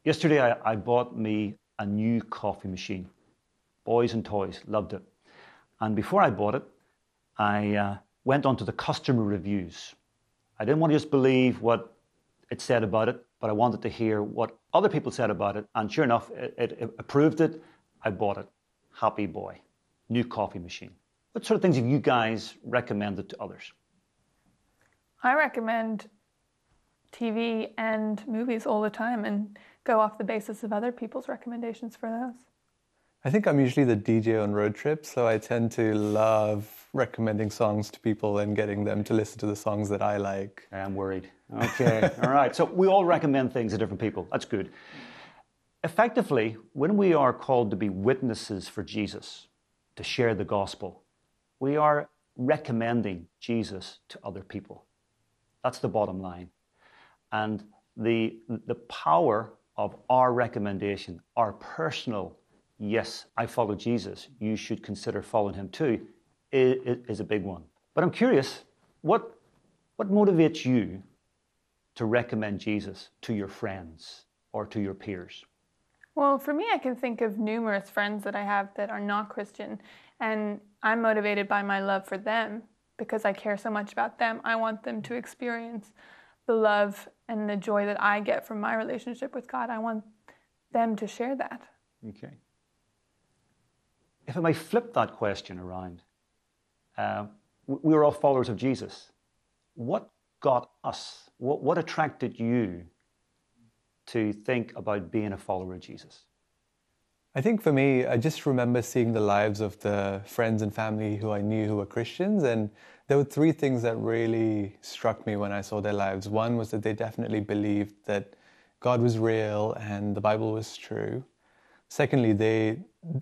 Yesterday, I bought me a new coffee machine. Boys and toys, loved it. And before I bought it, I went onto the customer reviews. I didn't want to just believe what it said about it, but I wanted to hear what other people said about it. And sure enough, it approved it. I bought it. Happy boy. New coffee machine. What sort of things have you guys recommended to others? I recommend TV and movies all the time and go off the basis of other people's recommendations for those. I think I'm usually the DJ on road trips, so I tend to love recommending songs to people and getting them to listen to the songs that I like. I'm worried. Okay, all right. So we all recommend things to different people. That's good. Effectively, when we are called to be witnesses for Jesus, to share the gospel, we are recommending Jesus to other people. That's the bottom line. And the power of our recommendation, our personal, yes, I follow Jesus, you should consider following him too, is a big one. But I'm curious, what motivates you to recommend Jesus to your friends or to your peers? Well, for me, I can think of numerous friends that I have that are not Christian, and I'm motivated by my love for them because I care so much about them. I want them to experience the love and the joy that I get from my relationship with God. I want them to share that. Okay. If I may flip that question around, we were all followers of Jesus. What got us? What attracted you to think about being a follower of Jesus? I think for me, I just remember seeing the lives of the friends and family who I knew who were Christians, and there were three things that really struck me when I saw their lives. One was that they definitely believed that God was real and the Bible was true. Secondly,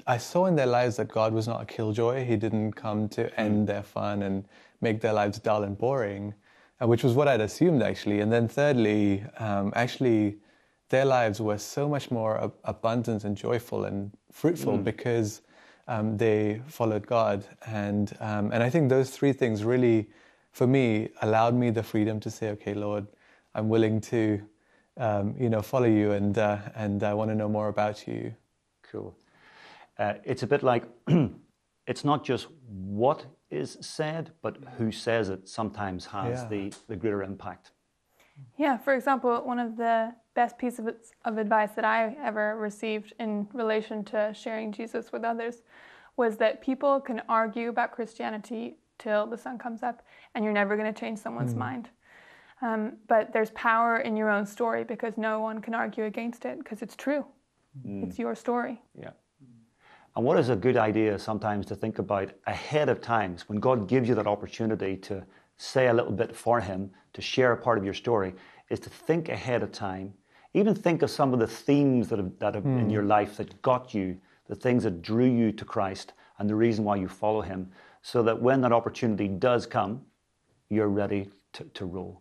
I saw in their lives that God was not a killjoy. He didn't come to end their fun and make their lives dull and boring, which was what I'd assumed actually. And then thirdly, actually, their lives were so much more abundant and joyful and fruitful because they followed God. And I think those three things really, for me, allowed me the freedom to say, okay, Lord, I'm willing to, follow you and I want to know more about you. Cool. It's a bit like, it's not just what is said, but who says it sometimes has the greater impact. Yeah, for example, one of the best pieces of advice that I ever received in relation to sharing Jesus with others was that people can argue about Christianity till the sun comes up, and you're never going to change someone's mind. But there's power in your own story because no one can argue against it because it's true. It's your story. Yeah. And what is a good idea sometimes to think about ahead of times when God gives you that opportunity to say a little bit for him, to share a part of your story, is to think ahead of time. Even think of some of the themes that have in your life that got you, the things that drew you to Christ and the reason why you follow him, so that when that opportunity does come, you're ready to roll.